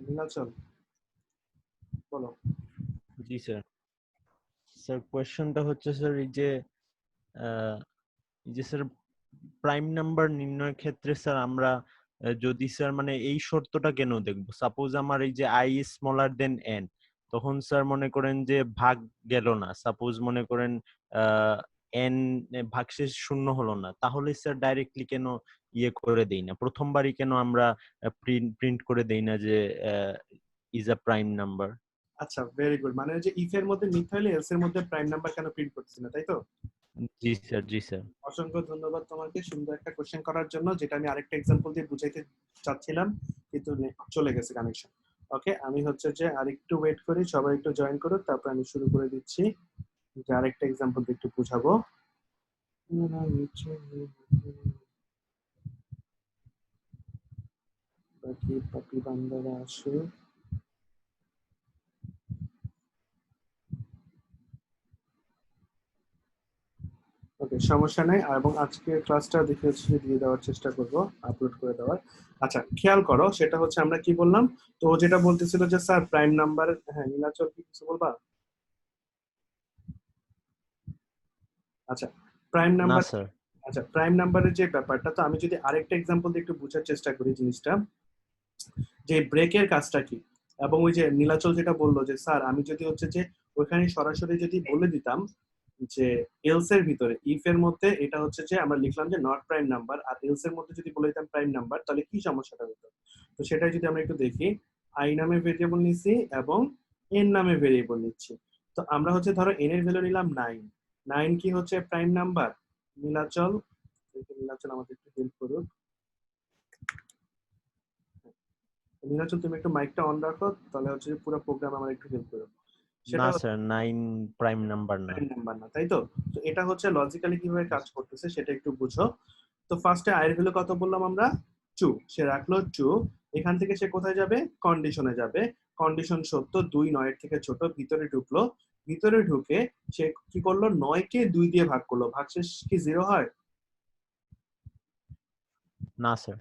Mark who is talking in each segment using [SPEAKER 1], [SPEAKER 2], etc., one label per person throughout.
[SPEAKER 1] নীলাচল বলো।
[SPEAKER 2] জি sir. Sir কোয়েশ্চনটা হচ্ছে sir এই যে স্যার প্রাইম নাম্বার নির্ণয়ের ক্ষেত্রে স্যার আমরা যদি স্যার মানে এই শর্তটা কেন দেখবো? সাপোজ আমার এই যে আই স্মলার দেন এন, তখন স্যার মনে করেন যে ভাগ গেল না, সাপোজ মনে করেন এন ভাগশেষ শূন্য হলো না, তাহলে স্যার ডাইরেক্টলি কেন ইয়ে করে দেই না, প্রথমবারই কেন আমরা প্রিন্ট করে দেই না যে ইজ আ প্রাইম নাম্বার?
[SPEAKER 1] আচ্ছা, ভেরি গুড। মানে যে ইফ এর মধ্যে মিথ্যা হলে এলস এর মধ্যে প্রাইম নাম্বার কেন প্রিন্ট করতেছি না, তাই তো?
[SPEAKER 2] জি স্যার, জি স্যার।
[SPEAKER 1] অসংখ্য ধন্যবাদ তোমাকে সুন্দর একটা কোশ্চেন করার জন্য, যেটা আমি আরেকটা এক্সাম্পল দিয়ে বুঝাইতে চাচ্ছিলাম, কিন্তু চলে গেছে কানেকশন। ওকে, আমি হচ্ছে যে আরেকটু ওয়েট করি, সবাই একটু জয়েন করুক, তারপর আমি শুরু করে দিচ্ছি যে আরেকটা এক্সাম্পল দিয়ে একটু বুঝাবো। বাকি পাপি বান্দারা আসে। ওকে, সমস্যা নেই। এবং আজকে ক্লাসটা দেখে হচ্ছে দিয়ে দেওয়ার চেষ্টা করব, আপলোড করে দেওয়ার। আচ্ছা, খেয়াল করো, সেটা হচ্ছে আমরা কি বললাম। তো যেটা বলতেছিল যে স্যার প্রাইম নাম্বার, হ্যাঁ নীলাচল কি কিছু বলবা? আচ্ছা, প্রাইম
[SPEAKER 2] না
[SPEAKER 1] নাম্বার।
[SPEAKER 2] স্যার।
[SPEAKER 1] আচ্ছা, প্রাইম নাম্বারের যে ব্যাপারটা, তো আমি যদি আরেকটা এক্সাম্পল দিয়ে একটু বোঝার চেষ্টা করি জিনিসটা, যে ব্রেকের কাজটা কি। এবং ওই যে নীলাচল যেটা বললো যে স্যার আমি যদি হচ্ছে যে ওইখানে সরাসরি যদি বলে দিতাম যে এলস এর ভিতরে ইফ এর মধ্যে এটা হচ্ছে যে আমরা লিখলাম যে নট প্রাইম নাম্বার, আর এলস এর মধ্যে যদি বলে দিতাম প্রাইম নাম্বার, তাহলে কি সমস্যাটা হতো? তো সেটাই যদি আমরা একটু দেখি, আই নামে ভেরিয়েবল নিচ্ছি এবং এন নামে ভেরিয়েবল নিচ্ছি। তো আমরা হচ্ছে ধরো এন এর ভ্যালু নিলাম 9। 9 কি হচ্ছে প্রাইম নাম্বার? নীলাচল, নীলাচল আমাদের একটু হেল্প করুক। নীলাচল তুমি একটু মাইকটা অন রাখো, তাহলে হচ্ছে পুরো প্রোগ্রাম আমার একটু হেল্প করো। সেটা
[SPEAKER 2] না স্যার, 9 প্রাইম নাম্বার না।
[SPEAKER 1] প্রাইম নাম্বার না, তাই তো? তো এটা হচ্ছে লজিক্যালি কিভাবে কাজ করতেছে সেটা একটু বুঝো। তো ফার্স্টে আই এর ভ্যালু কত বললাম আমরা? 2। সে রাখলো 2। এখান থেকে সে কোথায় যাবে? কন্ডিশনে যাবে। কন্ডিশন সত্য, 2 9 এর থেকে ছোট, ভিতরে ঢুকলো। ভিতরে ঢুকে সে কি করলো? 9 কে 2 দিয়ে ভাগ করলো। ভাগশেষ কি 0 হয়?
[SPEAKER 2] না স্যার।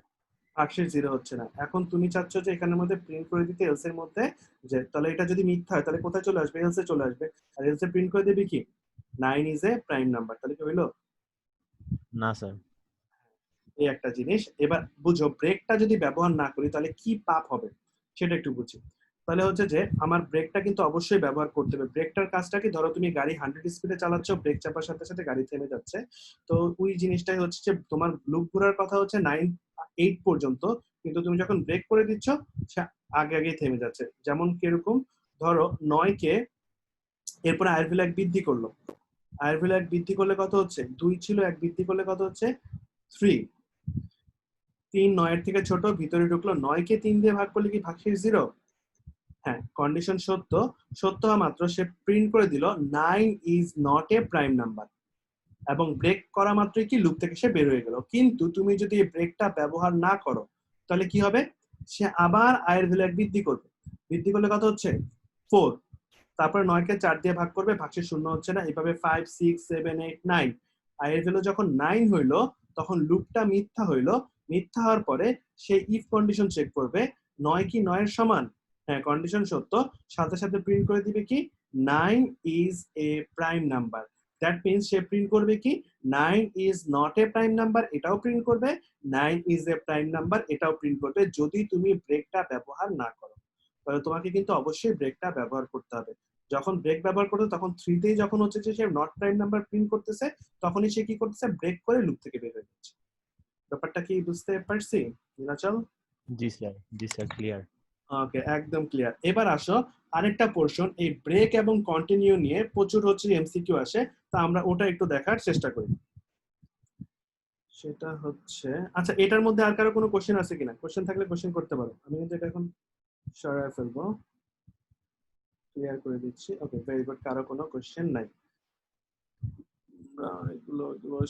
[SPEAKER 1] ভাগশেষ 0 হচ্ছে না। এখন তুমি চাচ্ছ যে এখানের মধ্যে প্রিন্ট করে দিতে এলস এর মধ্যে, যে তাহলে এটা যদি মিথ্যা হয় তাহলে কোথায় চলে আসবে? এলস এ চলে আসবে। আর এলস এ প্রিন্ট করে দেবে কি? 9 ইজ এ প্রাইম নাম্বার। তাহলে কি হইলো?
[SPEAKER 2] না স্যার।
[SPEAKER 1] এই একটা জিনিস। এবার বুঝো, ব্রেকটা যদি ব্যবহার না করি তাহলে কি পাপ হবে সেটা একটু বুঝি। তাহলে হচ্ছে যে আমার ব্রেকটা কিন্তু অবশ্যই ব্যবহার করতে হবে। ব্রেকটার কাজটা কি, ধরো তুমি গাড়ি 100 স্পিডে চালাচ্ছ, ব্রেক চাপার সাথে সাথে গাড়ি থেমে যাচ্ছে। তো ওই জিনিসটাই হচ্ছে যে তোমার লুপ ঘোরার কথা হচ্ছে 9 8 পর্যন্ত, কিন্তু তুমি যখন ব্রেক করে দিচ্ছ সে আগে আগেই থেমে যাচ্ছে। যেমন কিরকম, ধরো 9 কে এরপরে আয়ের ভ্যালু 1 বৃদ্ধি করলো। আয়ের ভ্যালু 1 বৃদ্ধি করলে কত হচ্ছে? 2 ছিল, 1 বৃদ্ধি করলে কত হচ্ছে? 3। 3 9 এর থেকে ছোট, ভিতরে ঢুকলো। 9 কে 3 দিয়ে ভাগ করলে কি ভাগশেষ 0? হ্যাঁ, কন্ডিশন সত্য। সত্য হওয়া মাত্র সে প্রিন্ট করে দিল 9 is not a prime number, এবং ব্রেক করা মাত্রই কি লুপ থেকে সে বের হয়ে গেল। কিন্তু তুমি যদি এই ব্রেকটা ব্যবহার না করো তাহলে কি হবে? সে আবার আয়ের ভ্যালু 1 বৃদ্ধি করবে। বৃদ্ধি করলে কত হচ্ছে? 4। তারপরে 9 কে 4 দিয়ে ভাগ করবে, ভাগশেষ শূন্য হচ্ছে না। এভাবে 5 6 7 8 9। আয়ের ভ্যালু যখন 9 হইলো তখন লুপটা মিথ্যা হইলো। মিথ্যা হওয়ার পরে সে ইফ কন্ডিশন চেক করবে, 9 কি 9 এর সমান? হ্যাঁ, কন্ডিশন সত্য। সাথে সাথে প্রিন্ট করে দিবে কি? 9 is a prime number. That means say print করবে কি? 9 is not a prime number, এটাও প্রিন্ট করবে। 9 ইজ এ প্রাইম নাম্বার, এটাও প্রিন্ট করবে, যদি তুমি ব্রেকটা ব্যবহার না করো। তাহলে তোমাকে কিন্তু অবশ্যই ব্রেকটা ব্যবহার করতে হবে। যখন ব্রেক ব্যবহার করতে, তখন 3 তেই যখন হচ্ছে যে সে নট প্রাইম নাম্বার প্রিন্ট করতেছে, তখনই সে কি করতেছে? ব্রেক করে লুপ থেকে বের হয়ে যাচ্ছে। ব্যাপারটা কি বুঝতে পারছি নীলাচল?
[SPEAKER 2] জি স্যার, জি স্যার, ক্লিয়ার।
[SPEAKER 1] ওকে, একদম ক্লিয়ার। এবার আসো আরেকটা পোর্শন, এই ব্রেক এবং কন্টিনিউ নিয়ে প্রচুর হচ্ছে এমসিকিউ আসে, তা আমরা ওটা একটু দেখার চেষ্টা করি। সেটা হচ্ছে, আচ্ছা এটার মধ্যে আর কারো কোনো কোশ্চেন আছে কিনা? কোশ্চেন থাকলে কোশ্চেন করতে পারো, আমি কিন্তু এটা এখন সরায় ফেলবো, ক্লিয়ার করে দিচ্ছি। ওকে, ভেরি গুড, কারো কোনো কোশ্চেন নাই। আমরা এগুলো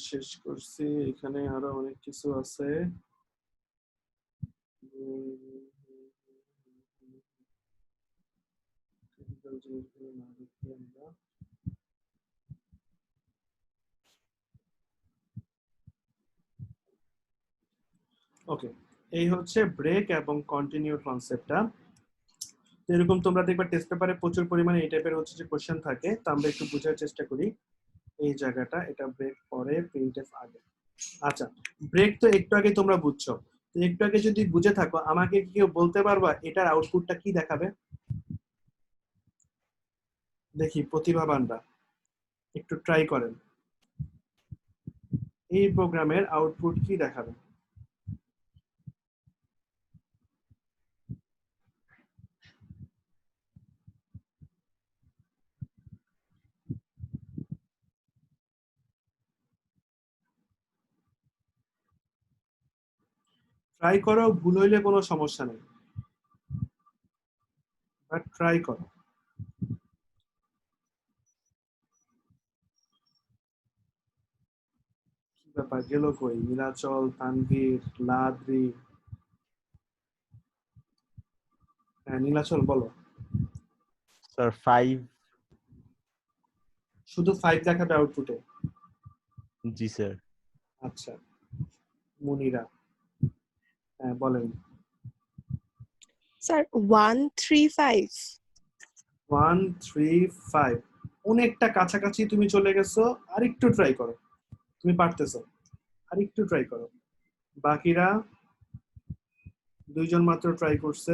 [SPEAKER 1] শেষ করছি। এখানে আরো অনেক কিছু আছে। জিনিসগুলো না দেখি আমরা। ওকে, এই হচ্ছে ব্রেক এবং কন্টিনিউ কনসেপ্টটা। তো এরকম তোমরা দেখবে টেস্ট পেপারে প্রচুর পরিমাণে এই টাইপের হচ্ছে যে কোশ্চেন থাকে, তো আমরা একটু বোঝার চেষ্টা করি। এই জায়গাটা এটা ব্রেক পরে প্রিন্টএফ আগে। আচ্ছা, ব্রেক তো একটু আগে তোমরা বুঝছো, তো একটু আগে যদি বুঝে থাকো আমাকে কি কেউ বলতে পারবা এটার আউটপুটটা কি দেখাবে? দেখি প্রতিভাবানরা একটু ট্রাই করেন, এই প্রোগ্রামের আউটপুট কি দেখাবে? ট্রাই করো, ভুল হইলে কোনো সমস্যা নেই, বাট ট্রাই করো। কি ব্যাপার, গেল কই নীলাচল, তানভীর, লাদ্রি? হ্যাঁ নীলাচল বলো।
[SPEAKER 2] স্যার 5।
[SPEAKER 1] শুধু 5 দেখাবে আউটপুটে?
[SPEAKER 2] জি স্যার।
[SPEAKER 1] আচ্ছা, মুনিরা হ্যাঁ বলেন।
[SPEAKER 3] স্যার 135।
[SPEAKER 1] 135, অনেকটা কাছাকাছি তুমি চলে গেছো, আর একটু ট্রাই করো, তুমি পারতেছো, আর একটু ট্রাই করো। বাকিরা 2 জন মাত্র ট্রাই করছে।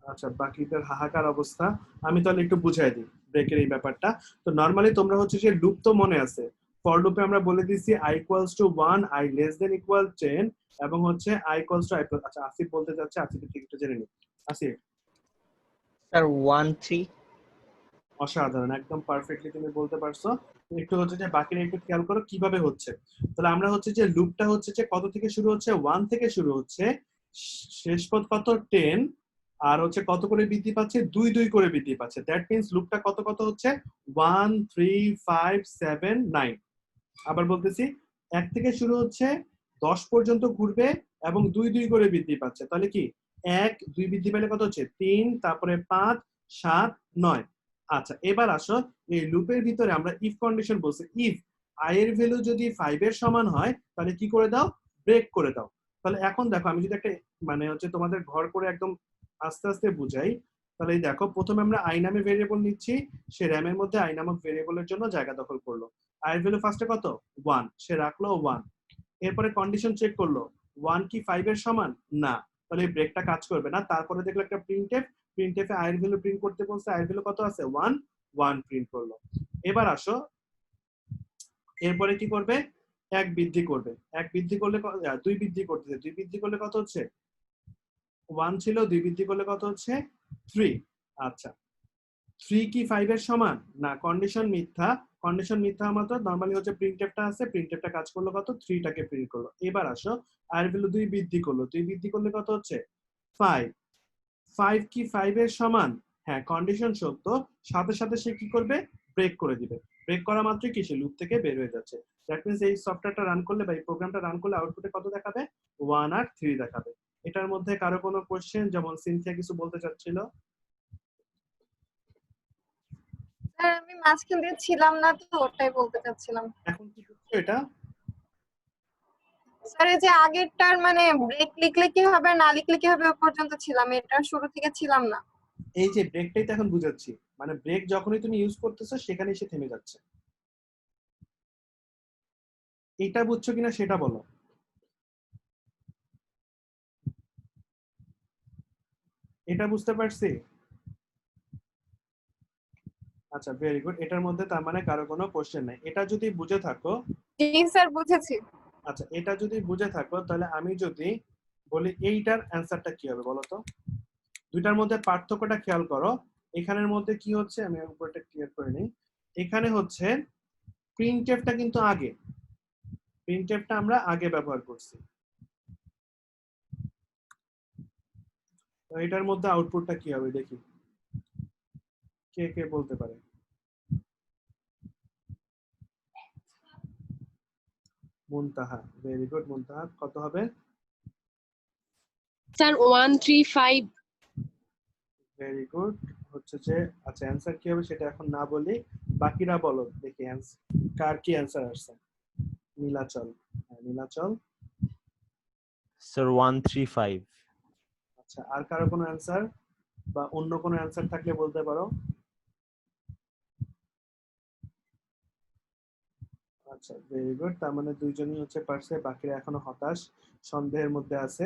[SPEAKER 1] আচ্ছা, বাকিদের হাহাকার অবস্থা। আমি তাহলে একটু বুঝাই দিই ব্রেকের এই ব্যাপারটা। তো নরমালি তোমরা হচ্ছে যে লুপ তো মনে আছে, ফর লুপে আমরা বলে দিয়েছি i equals to 1, i less than equal 10, এবং হচ্ছে i equals to i plus. আচ্ছা আসিফ বলতে যাচ্ছে, আসিফের থেকে একটু জেনে নিই। আসিফ।
[SPEAKER 4] স্যার 13।
[SPEAKER 1] অসাধারণ, একদম পারফেক্টলি তুমি বলতে পারছো। একটু হচ্ছে যে বাকিরা একটু খেয়াল করো কিভাবে হচ্ছে। তাহলে আমরা হচ্ছে যে লুপটা হচ্ছে যে কত থেকে শুরু হচ্ছে, 1 থেকে শুরু হচ্ছে, শেষ পদ কত 10, আর হচ্ছে কত করে বৃদ্ধি পাচ্ছে, 2 2 করে বৃদ্ধি পাচ্ছে। দ্যাট মিন্স লুপটা কত কত হচ্ছে, 1 3 5 7 9। আবার বলতেছি, 1 থেকে শুরু হচ্ছে, 10 পর্যন্ত ঘুরবে এবং 2 2 করে বৃদ্ধি পাচ্ছে। তাহলে কি 1 2 বৃদ্ধি পেলে কত হচ্ছে 3, তারপরে 5 7 9। আচ্ছা এবার আসো, এই লুপের ভিতরে আমরা ইফ কন্ডিশন বলছি, ইফ i এর ভ্যালু যদি 5 এর সমান হয় তাহলে কি করে দাও, ব্রেক করে দাও। তাহলে এখন দেখো আমি যদি একটা মানে হচ্ছে তোমাদের ঘর করে একদম আস্তে আস্তে বুঝাই, তাহলে এই দেখো প্রথমে আমরা i নামে ভেরিয়েবল নিচ্ছি, সে র্যামের মধ্যে i নামক ভেরিয়েবলের জন্য জায়গা দখল করলো। i এর ভ্যালু ফার্স্টে কত 1, সে রাখলো 1। এরপরে কন্ডিশন চেক করলো 1 কি 5 এর সমান না, তাহলে ব্রেকটা কাজ করবে না। তারপরে দেখলো একটা প্রিন্টএফ, প্রিন্টএফে i এর ভ্যালু প্রিন্ট করতে বলছে, i এর ভ্যালু কত আছে 1, 1 প্রিন্ট করলো। এবার আসো, এরপরে কি করবে, 1 বৃদ্ধি করবে, 1 বৃদ্ধি করলে 2 বৃদ্ধি করতেছে, 2 বৃদ্ধি করলে কত হচ্ছে 1 ছিল, 2 বৃদ্ধি করলে কত হচ্ছে 3। আচ্ছা 3 কি 5 এর সমান না, কন্ডিশন মিথ্যা, কন্ডিশন মিথ্যা মাত্র নরমালি হচ্ছে প্রিন্টএফটা আছে, প্রিন্টএফটা কাজ করলো কত 3 টাকে প্রিন্ট করলো। এবার আসো আর ভ্যালু 2 বৃদ্ধি করলো, 2 বৃদ্ধি করলে কত হচ্ছে 5, 5 কি 5 এর সমান, হ্যাঁ কন্ডিশন সত্য, সাথে সাথে সে কি করবে, ব্রেক করে দিবে। ব্রেক করা মাত্রই কি সে লুপ থেকে বের হয়ে যাচ্ছে। দ্যাট মিন্স এই সফটওয়্যারটা রান করলে বা এই প্রোগ্রামটা রান করলে আউটপুটে কত দেখাবে, 1 আর 3 দেখাবে। এটার মধ্যে কারো কোনো কোশ্চেন, যেমন সিনথিয়া কিছু বলতে চাচ্ছিল?
[SPEAKER 5] স্যার আমি মাঝখান দিয়ে ছিলাম না, তো ওটাই বলতে চাচ্ছিলাম।
[SPEAKER 1] এখন কি বুঝছো এটা?
[SPEAKER 5] স্যার এই যে আগেরটার মানে ব্রেক লিখলে কি হবে না লিখলে কি হবে ও পর্যন্ত ছিলাম, এটা শুরু থেকে ছিলাম না।
[SPEAKER 1] এই যে ব্রেকটাই তো এখন বুঝাচ্ছি, মানে ব্রেক যখনই তুমি ইউজ করতেছো সেখানেই সে থেমে যাচ্ছে। এটা বুঝছো কিনা সেটা বলো। এটা বুঝতে পারছি? আচ্ছা ভেরি গুড, এটার মধ্যে তার মানে কারো কোনো কোশ্চেন নাই। এটা যদি বুঝে থাকো,
[SPEAKER 5] জি স্যার বুঝেছি।
[SPEAKER 1] আচ্ছা এটা যদি বুঝে থাকো তাহলে আমি যদি বলি এইটার অ্যান্সারটা কি হবে বলো তো। দুইটার মধ্যে পার্থক্যটা খেয়াল করো। এখানের মধ্যে কি হচ্ছে, আমি উপরটা ক্লিয়ার করে নিই। এখানে হচ্ছে প্রিন্টএফটা কিন্তু আগে, প্রিন্টএফটা আমরা আগে ব্যবহার করছি। তো এটার মধ্যে আউটপুটটা কি হবে দেখি, কে কে বলতে পারে। মুনতাহা, ভেরি গুড মুনতাহা, কত হবে?
[SPEAKER 3] স্যার 135।
[SPEAKER 1] ভেরি গুড, হচ্ছে যে আচ্ছা অ্যান্সার কি হবে সেটা এখন না বলি, বাকিরা বলো দেখি কার কি অ্যান্সার আসছে। নীলাচল, হ্যাঁ নীলাচল
[SPEAKER 2] স্যার 135।
[SPEAKER 1] আচ্ছা, আর কারো কোনো অ্যান্সার বা অন্য কোনো অ্যান্সার থাকলে বলতে পারো। আচ্ছা, ভেরি গুড। তার মানে দুইজনই হচ্ছে পারছে, বাকিরা এখনো হতাশ, সন্দেহের মধ্যে আছে।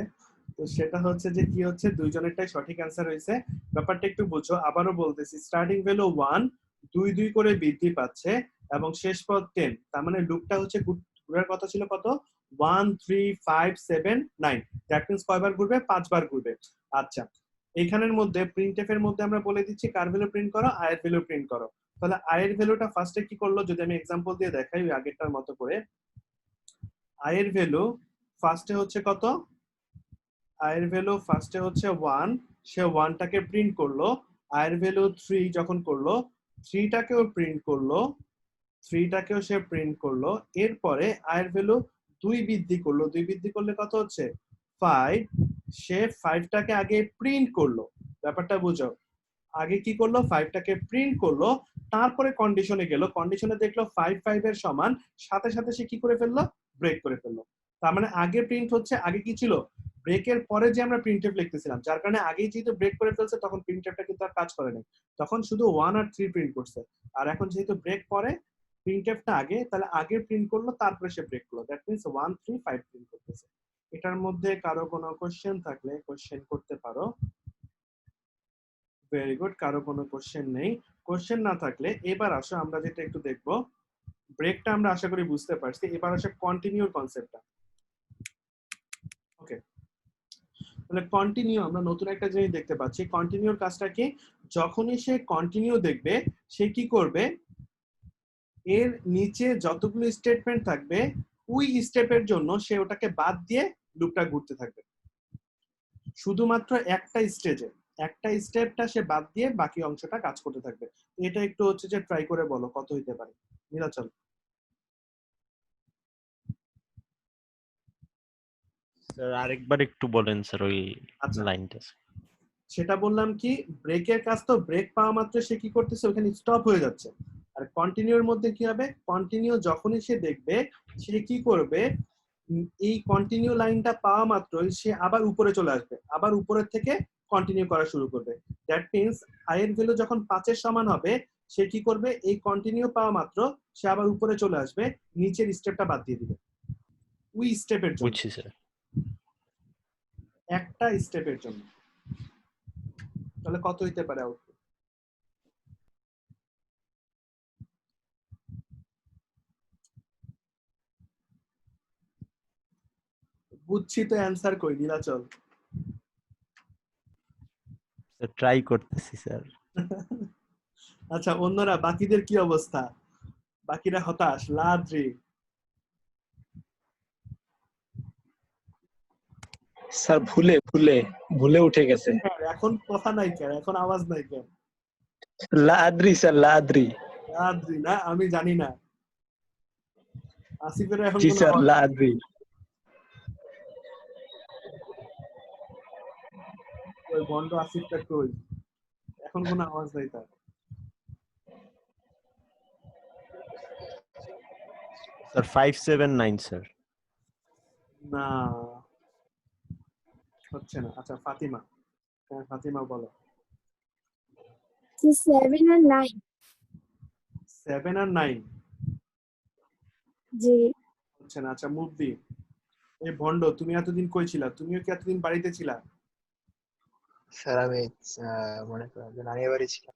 [SPEAKER 1] তো সেটা হচ্ছে যে কি হচ্ছে, দুইজনেরটাই সঠিক অ্যান্সার হয়েছে। ব্যাপারটা একটু বুঝো, আবারও বলতেছি, স্টার্টিং ভ্যালু 1 দুই দুই করে বৃদ্ধি পাচ্ছে এবং শেষ পদ 10। তার মানে লুপটা হচ্ছে ঘুরার কথা ছিল কত, 1 3 5 7 9। দ্যাট মিন্স কয়বার ঘুরবে, 5 বার ঘুরবে। আচ্ছা, এইখানের মধ্যে প্রিন্টএফ এর মধ্যে আমরা বলে দিচ্ছি কার ভ্যালু প্রিন্ট করো, আয়ের ভ্যালু প্রিন্ট করো। তাহলে আয়ের ভ্যালুটা ফার্স্টে কি করলো, যদি আমি এক্সাম্পল দিয়ে দেখাই ওই আগেরটার মতো করে। আয়ের ভ্যালু ফার্স্টে হচ্ছে কত, আয়ের ভ্যালু ফার্স্টে হচ্ছে 1, সে 1টাকে প্রিন্ট করলো। আয়ের ভ্যালু 3 যখন করলো, 3টাকেও প্রিন্ট করলো, 3টাকেও সে প্রিন্ট করলো। এরপরে আয়ের ভ্যালু 2 বৃদ্ধি করলো, 2 বৃদ্ধি করলে কত হচ্ছে 5, সে 5টাকে আগে প্রিন্ট করলো। ব্যাপারটা বুঝো, আগে কি করলো, 5টাকে প্রিন্ট করলো, তারপরে কন্ডিশনে গেল, কন্ডিশনে দেখলো 5 5 এর সমান, সাথে সাথে সে কি করে ফেললো, ব্রেক করে ফেললো। তার মানে আগে প্রিন্ট হচ্ছে, আগে কি ছিল, ব্রেকের পরে যে আমরা প্রিন্টএফ লিখতেছিলাম, যার কারণে আগেই যেহেতু ব্রেক করে ফেলছে তখন প্রিন্টএফটা কিন্তু আর কাজ করে নাই, তখন শুধু 1 আর 3 প্রিন্ট করছে। আর এখন যেহেতু ব্রেক পরে, প্রিন্টএফটা আগে, তাহলে আগে প্রিন্ট করলো তারপরে সে ব্রেক করলো, দ্যাট মিন্স 1 3 5 প্রিন্ট করতেছে। এটার মধ্যে কারো কোনো কোশ্চেন থাকলে কোশ্চেন করতে পারো। ভেরি গুড, কারো কোনো কোশ্চেন নেই। কোশ্চেন না থাকলে এবার আসো আমরা যেটা একটু দেখবো, ব্রেকটা আমরা আশা করি বুঝতে পারছি, এবার আসে কন্টিনিউর কনসেপ্টটা। ওকে, তাহলে কন্টিনিউ আমরা নতুন একটা জিনিস দেখতে পাচ্ছি। কন্টিনিউর কাজটা কি, যখনই সে কন্টিনিউ দেখবে, সে কি করবে, এর নিচে যতগুলো স্টেটমেন্ট থাকবে ওই স্টেপের জন্য সে ওটাকে বাদ দিয়ে লুপটা ঘুরতে থাকবে। শুধুমাত্র একটা স্টেজে, একটা স্টেপটা সে বাদ দিয়ে বাকি অংশটা কাজ করতে থাকবে। এটা একটু হচ্ছে যে ট্রাই করে বলো কত হইতে পারে, নীলাচল।
[SPEAKER 2] স্যার আরেকবার একটু বলেন স্যার ওই
[SPEAKER 1] আচ্ছা,
[SPEAKER 2] লাইনটা।
[SPEAKER 1] সেটা বললাম কি, ব্রেকের কাজ তো ব্রেক পাওয়া মাত্র সে কি করতেছে, ওখানে স্টপ হয়ে যাচ্ছে। আর কন্টিনিউর মধ্যে কি হবে, কন্টিনিউ যখনই সে দেখবে, সে কি করবে, এই কন্টিনিউ লাইনটা পাওয়া মাত্রই সে আবার উপরে চলে আসবে, আবার উপরের থেকে কন্টিনিউ করা শুরু করবে। দ্যাট মিন্স আয়ের ভ্যালু যখন 5-এর সমান হবে, সে কি করবে, এই কন্টিনিউ পাওয়া মাত্র সে আবার উপরে চলে আসবে, নিচের স্টেপটা বাদ দিয়ে দিবে ওই স্টেপের জন্য,
[SPEAKER 2] বুঝছি স্যার।
[SPEAKER 1] একটা স্টেপের জন্য। তাহলে কত হইতে পারে আউটপুট? বুঝছি তো, অ্যান্সার কই নীলাচল?
[SPEAKER 2] স্যার ট্রাই করতেছি স্যার।
[SPEAKER 1] আচ্ছা, অন্যরা বাকিদের কি অবস্থা, বাকিরা হতাশ, লাদ্রি?
[SPEAKER 6] স্যার ভুলে ভুলে ভুলে উঠে গেছে।
[SPEAKER 1] এখন কথা নাই কেন, এখন আওয়াজ নাই কেন?
[SPEAKER 6] লাদ্রি স্যার, লাদ্রি।
[SPEAKER 1] লাদ্রি না, আমি জানি না। আসিফের এখন
[SPEAKER 6] জি
[SPEAKER 1] কোনো
[SPEAKER 6] স্যার,
[SPEAKER 1] আওয়াজ?
[SPEAKER 6] লাদ্রি।
[SPEAKER 1] ওই বন্ড আসিফটা কই, এখন কোনো আওয়াজ নাই তার।
[SPEAKER 2] Sir 579 sir.
[SPEAKER 1] না, হচ্ছে না। আচ্ছা, ফাতিমা, হ্যাঁ ফাতিমা বলো।
[SPEAKER 7] 7 and 9
[SPEAKER 1] 7 আর 9
[SPEAKER 7] জি
[SPEAKER 1] হচ্ছে না। আচ্ছা, মুভদি, এই ভন্ড তুমি এতদিন কই ছিলা, তুমিও কি এতদিন বাড়িতে ছিলা?
[SPEAKER 8] স্যার আমি মনে করেন যে নানির বাড়ি ছিলাম।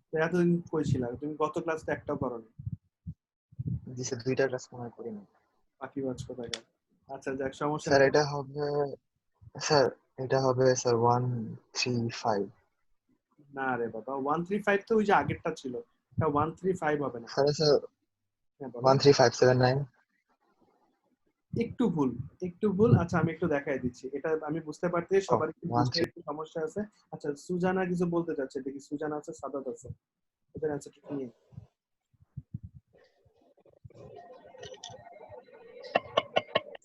[SPEAKER 1] তো এতদিন কই ছিলা, তুমি গত ক্লাস তো একটাও করোনি।
[SPEAKER 8] জি স্যার, 2টা ক্লাস মনে করিনি।
[SPEAKER 1] বাকি বাজ কোথায় গেল? আচ্ছা যাক, সমস্যা
[SPEAKER 8] স্যার
[SPEAKER 1] নেই।
[SPEAKER 8] এটা হবে, স্যার এটা হবে স্যার 135।
[SPEAKER 1] না রে বাবা, 135 তো ওই যে আগেরটা ছিল, এটা 135 হবে না।
[SPEAKER 8] স্যার স্যার
[SPEAKER 1] হ্যাঁ বলো।
[SPEAKER 8] 13579।
[SPEAKER 1] একটু ভুল, একটু ভুল। আচ্ছা, আমি একটু দেখাই দিচ্ছি, এটা আমি বুঝতে পারছি সবার একটু বুঝতে একটু সমস্যা আছে। আচ্ছা, সুজানা কিছু বলতে চাচ্ছে, দেখি সুজানা আছে, সাদাত আছে, এদের অ্যান্সারটা কি নিয়ে?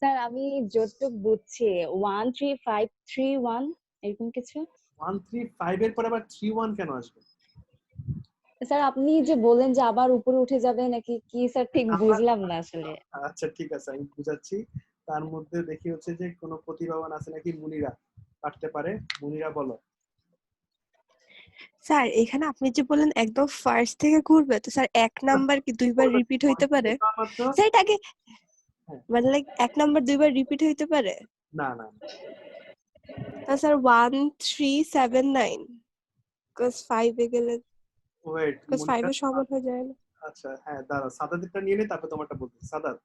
[SPEAKER 9] স্যার আমি যতটুক বুঝছি 13531 এরকম কিছু।
[SPEAKER 1] 135 এর পর আবার 31 কেন আসবে?
[SPEAKER 9] স্যার আপনি যে বলেন যে আবার উপরে উঠে যাবে নাকি কি স্যার, ঠিক বুঝলাম না আসলে।
[SPEAKER 1] আচ্ছা ঠিক আছে, আমি বুঝাচ্ছি। তার মধ্যে দেখি হচ্ছে যে কোনো প্রতিভাবান আছে নাকি? মুনিরা পারতে পারে? মুনিরা বলো।
[SPEAKER 3] স্যার এখানে আপনি যে বললেন একদম ফার্স্ট থেকে ঘুরবে, তো স্যার এক নাম্বার কি দুইবার রিপিট হইতে পারে?
[SPEAKER 1] মাত্র
[SPEAKER 3] স্যার এটা আগে
[SPEAKER 1] হ্যাঁ।
[SPEAKER 3] মানে লাইক এক নাম্বার দুইবার রিপিট হইতে পারে?
[SPEAKER 1] না না না।
[SPEAKER 3] তা স্যার 1379 cos 5 এ গেলে
[SPEAKER 1] ওয়েট,
[SPEAKER 3] cos 5 এর সমান হয়ে যায় না?
[SPEAKER 1] আচ্ছা হ্যাঁ দাঁড়া, সাদাতটা নিয়ে নে, তারপর তোমারটা বলতে। সাদাত।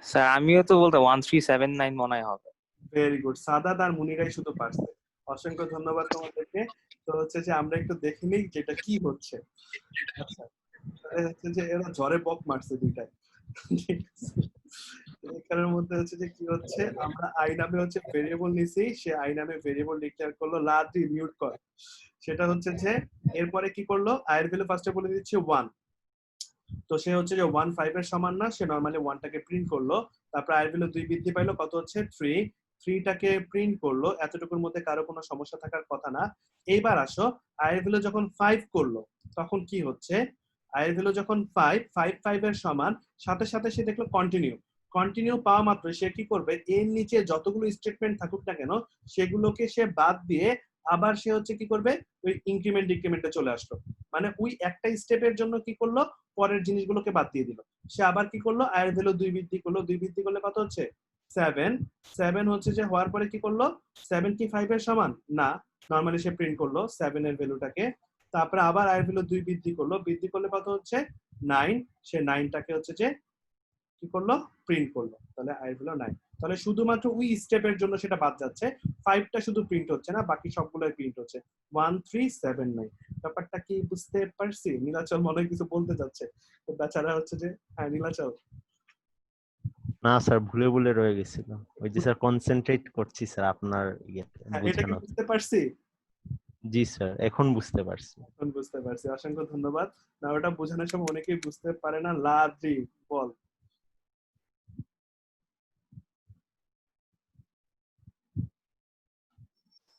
[SPEAKER 6] স্যার আমিও তো বলতে 1379 মনে হয় হবে।
[SPEAKER 1] ভেরি গুড, সাদাত আর মুনিরাই শুধু পারছে। অসংখ্য ধন্যবাদ তোমাদেরকে। তো হচ্ছে যে আমরা একটু দেখে নিই যেটা কি হচ্ছে। আচ্ছা, তাহলে হচ্ছে যে এরা ঝড়ে বক মারছে দুইটাই। এখানের মধ্যে হচ্ছে যে কি হচ্ছে, আমরা আই নামে হচ্ছে ভেরিয়েবল নিছি, সে আই নামে ভেরিয়েবল ডিক্লেয়ার করলো। লাদি মিউট কর। সেটা হচ্ছে যে এরপরে কি করলো, আই এর ভ্যালু ফার্স্টে বলে দিচ্ছে 1। তো সে হচ্ছে যে 1 5 এর সমান না, সে নরমালি 1 টাকে প্রিন্ট করলো। তারপর আই এর ভ্যালু 2 বৃদ্ধি পাইলো, কত হচ্ছে 3 টাকে প্রিন্ট করলো। এতটুকুর মধ্যে কারো কোনো সমস্যা থাকার কথা না। এইবার আসো, আই এর ভ্যালু যখন 5 করলো তখন কি হচ্ছে, আই এর ভ্যালু যখন 5 এর সমান, সাথে সাথে সে দেখলো কন্টিনিউ পাওয়া মাত্র সে কি করবে, এর নিচে যতগুলো স্টেটমেন্ট থাকুক না কেন সেগুলোকে সে বাদ দিয়ে আবার সে হচ্ছে কি করবে, ওই ইনক্রিমেন্ট ডিক্রিমেন্টে চলে আসলো। মানে ওই একটা স্টেপের জন্য কি করলো, পরের জিনিসগুলোকে বাদ দিয়ে দিল। সে আবার কি করলো, আই এর ভ্যালু 2 বৃদ্ধি করলো। 2 বৃদ্ধি করলে কত হচ্ছে 7 হচ্ছে যে হওয়ার পরে কি করলো, 7 কি 5 এর সমান না, নরমালি সে প্রিন্ট করলো 7 এর ভ্যালুটাকে। তারপরে আবার আই এর ভ্যালু 2 বৃদ্ধি করলো। বৃদ্ধি করলে কত হচ্ছে 9। সে 9 টাকে হচ্ছে যে কি করলো, প্রিন্ট করলো। তাহলে আই এর ভ্যালু 9। তাহলে শুধুমাত্র ওই স্টেপের জন্য সেটা বাদ যাচ্ছে, 5টা শুধু প্রিন্ট হচ্ছে না, বাকি সবগুলোই প্রিন্ট হচ্ছে। 1379। ব্যাপারটা কি বুঝতে পারছি? নীলাচল মনে হয় কিছু বলতে যাচ্ছে, তো বেচারা হচ্ছে যে, হ্যাঁ নীলাচল।
[SPEAKER 2] না স্যার, ভুলে ভুলে রয়ে গেছিল। ওই যে স্যার কনসেন্ট্রেট করছি স্যার আপনার
[SPEAKER 1] হ্যাঁ, এটা কি
[SPEAKER 2] বোঝানো।
[SPEAKER 1] বুঝতে পারছি?
[SPEAKER 2] জি স্যার, এখন বুঝতে পারছি।
[SPEAKER 1] এখন বুঝতে পারছি, অসংখ্য ধন্যবাদ। না ওটা বোঝানোর সময় অনেকেই বুঝতে পারে না। লাদ্রি বল।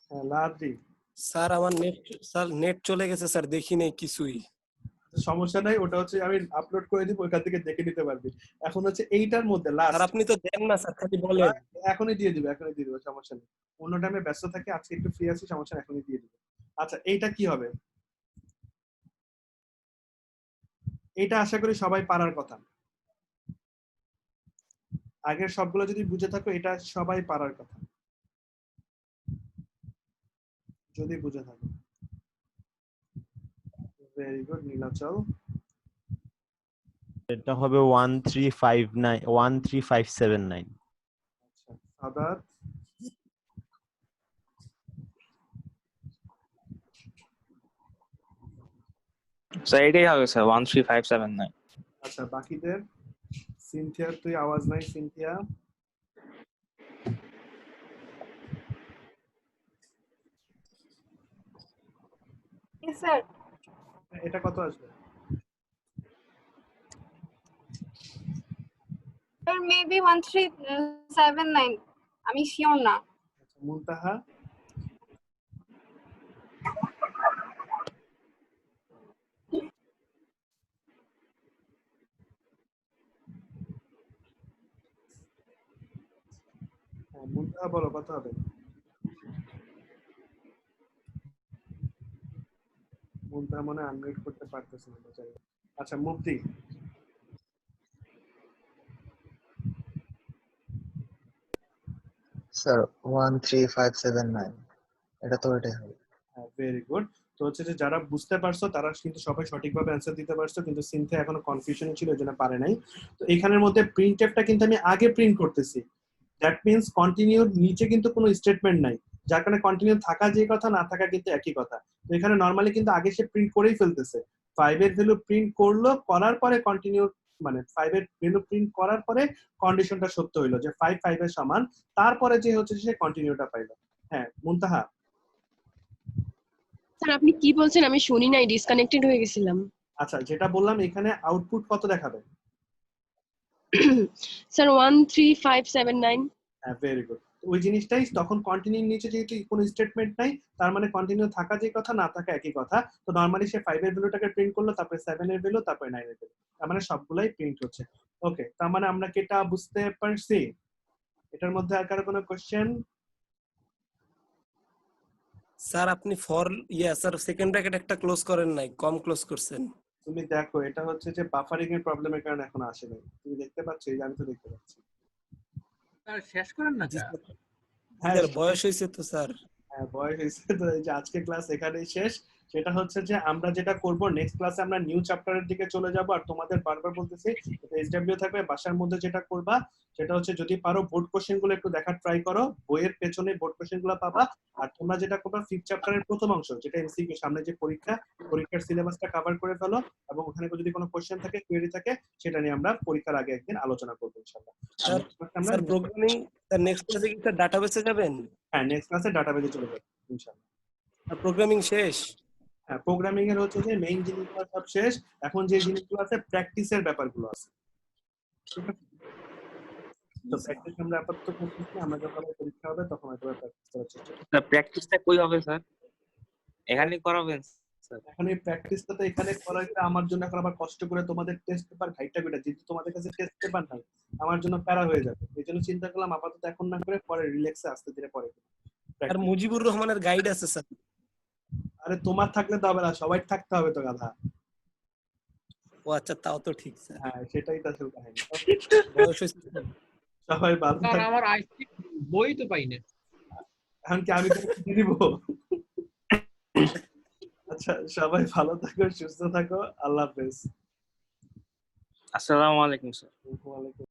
[SPEAKER 1] হ্যাঁ লাদ্রি।
[SPEAKER 7] স্যার আমার নেট চলে গেছে স্যার, দেখি নেই কিছুই।
[SPEAKER 1] সমস্যা নাই, ওটা হচ্ছে আমি আপলোড করে দিব, ওইখান থেকে দেখে নিতে পারবি। এখন হচ্ছে এইটার মধ্যে
[SPEAKER 7] স্যার
[SPEAKER 1] লাস্ট।
[SPEAKER 7] আপনি তো দেন না স্যার, খালি বলেন।
[SPEAKER 1] এখনই দিয়ে দিব, সমস্যা নেই। অন্য টাইমে ব্যস্ত থাকি, আজকে একটু ফ্রি আছি, সমস্যা নেই, এখনই দিয়ে দিব। আচ্ছা এইটা কি হবে, এইটা আশা করি সবাই পারার কথা। আগের সবগুলো যদি বুঝে থাকো, এটা সবাই পারার কথা যদি বুঝে থাকো। Very good Nilachal.
[SPEAKER 2] এটা হবে 1359
[SPEAKER 1] আচ্ছা সাদাত।
[SPEAKER 6] স্যার এটাই হবে স্যার 13579।
[SPEAKER 1] আচ্ছা বাকিদের? সিনথিয়া, তুই আওয়াজ নাই সিনথিয়া।
[SPEAKER 5] স্যার
[SPEAKER 1] এটা কত আসবে?
[SPEAKER 5] স্যার মেবি 1379, আমি শিওর না।
[SPEAKER 1] আচ্ছা মুনতাহা। হ্যাঁ মুনতাহা বলো কত হবে? মুনতাহা মনে আনমিউট করতে পারতেছে না বেচারা। আচ্ছা মুফতি।
[SPEAKER 8] স্যার 13579, এটা তো এটাই হবে।
[SPEAKER 1] হ্যাঁ ভেরি গুড। তো হচ্ছে যে যারা বুঝতে পারছো তারা কিন্তু সবাই সঠিকভাবে অ্যান্সার দিতে পারছো, কিন্তু সিনথিয়া এখনো কনফিউশনে ছিল, এজন্য পারে নাই। তো এখানের মধ্যে প্রিন্টএফটা কিন্তু আমি আগে প্রিন্ট করতেছি, দ্যাট মিন্স কন্টিনিউর নিচে কিন্তু কোনো স্টেটমেন্ট নাই, যার কারণে কন্টিনিউ থাকা যে কথা না থাকা কিন্তু একই কথা। তো এখানে নরমালি কিন্তু আগে সে প্রিন্ট করেই ফেলতেছে। 5 এর ভ্যালু প্রিন্ট করলো, করার পরে কন্টিনিউ মানে 5 এর ভ্যালু প্রিন্ট করার পরে কন্ডিশনটা সত্য হইলো যে 5 5 এর সমান, তারপরে যে হচ্ছে সে কন্টিনিউটা পাইলো। হ্যাঁ মুনতাহা।
[SPEAKER 3] স্যার আপনি কি বলছেন আমি শুনি নাই, ডিসকানেক্টেড হয়ে গেছিলাম।
[SPEAKER 1] আচ্ছা যেটা বললাম, এখানে আউটপুট কত দেখাবে?
[SPEAKER 3] স্যার 13579।
[SPEAKER 1] হ্যাঁ ভেরি গুড। ওই জিনিসটাই তখন কন্টিনিউর নিচে যেহেতু কোনো স্টেটমেন্ট নাই, তার মানে কন্টিনিউ থাকা যে কথা না থাকা একই কথা। তো নরমালি সে 5 এর ভ্যালুটাকে প্রিন্ট করলো, তারপরে 7 এর ভ্যালু, তারপরে 9 এর ভ্যালু, তার মানে সবগুলাই প্রিন্ট হচ্ছে। ওকে, তার মানে আমরা কি এটা বুঝতে পারছি? এটার মধ্যে আর কারো কোনো কোশ্চেন?
[SPEAKER 7] স্যার আপনি ফর স্যার সেকেন্ড ব্র্যাকেট একটা ক্লোজ করেন নাই, কম ক্লোজ করছেন।
[SPEAKER 1] তুমি দেখো এটা হচ্ছে যে বাফারিং এর প্রবলেমের কারণে এখন আসে নাই। তুমি দেখতে পাচ্ছ? এই যে আমি তো দেখতে পাচ্ছি।
[SPEAKER 10] স্যার শেষ করেন না
[SPEAKER 7] জি,
[SPEAKER 10] স্যার।
[SPEAKER 1] হ্যাঁ
[SPEAKER 7] স্যার বয়স হয়েছে তো স্যার।
[SPEAKER 1] হ্যাঁ, বয়স হয়েছে তো। এই যে আজকে ক্লাস এখানেই শেষ। সেটা হচ্ছে যে আমরা যেটা করব নেক্সট ক্লাসে আমরা নিউ চ্যাপ্টারের দিকে চলে যাব। আর তোমাদের বারবার বলতেছি এসডব্লিউ থাকবে, বাসার মধ্যে যেটা করবা সেটা হচ্ছে যদি পারো বোর্ড কোশ্চেন গুলো একটু দেখার ট্রাই করো, বইয়ের পেছনে বোর্ড কোশ্চেন গুলো পাবা। আর তোমরা যেটা করবা ফিফথ চ্যাপ্টারের প্রথম অংশ যেটা এমসিকিউ, সামনে যে পরীক্ষার সিলেবাসটা কভার করে ফেলো, এবং ওখানে যদি কোনো কোশ্চেন থাকে, কোয়েরি থাকে, সেটা নিয়ে আমরা পরীক্ষার আগে একদিন আলোচনা করবো ইনশাআল্লাহ।
[SPEAKER 7] Sir sir programming sir next ক্লাসে কি স্যার ডাটাবেসে যাবেন?
[SPEAKER 1] হ্যাঁ, নেক্সট ক্লাসে ডাটাবেজে চলে যাবো ইনশাআল্লাহ।
[SPEAKER 7] আর প্রোগ্রামিং শেষ?
[SPEAKER 1] হ্যাঁ, প্রোগ্রামিং এর হচ্ছে যে মেইন জিনিসগুলো সব শেষ। এখন যে জিনিসগুলো আছে প্র্যাকটিসের ব্যাপারগুলো আছে। ঠিক আছে? তো প্র্যাকটিস আমরা আপাতত করতেছি, আমরা যখন পরীক্ষা হবে তখন হয়তো প্র্যাকটিস করার চেষ্টা করব।
[SPEAKER 11] স্যার প্র্যাকটিসটা কই হবে স্যার? এখানেই করাবেন স্যার?
[SPEAKER 1] এখন এই প্র্যাকটিসটা তো এখানে করাইতে আমার জন্য এখন আবার কষ্ট করে তোমাদের টেস্ট পেপার ঘাইটা বেটা, যেহেতু তোমাদের কাছে টেস্ট পেপার নাই, আমার জন্য প্যারা হয়ে যাবে। এই জন্য চিন্তা করলাম আপাতত এখন না করে পরে রিল্যাক্সে আস্তে ধীরে পরে করব।
[SPEAKER 7] আর মুজিবুর রহমানের গাইড আছে স্যার।
[SPEAKER 1] আরে তোমার থাকলে তো হবে না, সবাই থাকতে হবে তো গাধা।
[SPEAKER 7] ও আচ্ছা, তাও তো ঠিক স্যার।
[SPEAKER 1] হ্যাঁ, সেটাই তো আসল কাহিনী।
[SPEAKER 7] বয়স হয়েছে স্যার।
[SPEAKER 1] সবাই ভালো
[SPEAKER 10] স্যার
[SPEAKER 1] থাকবে।
[SPEAKER 10] আমার আইসি বই তো পাই না।
[SPEAKER 1] এখন কি আমি তোমাকে দিয়ে দিব? আচ্ছা, সবাই ভালো থাকো, সুস্থ থাকো, আল্লাহ হাফেজ।
[SPEAKER 11] আসসালামু আলাইকুম স্যার।
[SPEAKER 1] ওয়ালাইকুম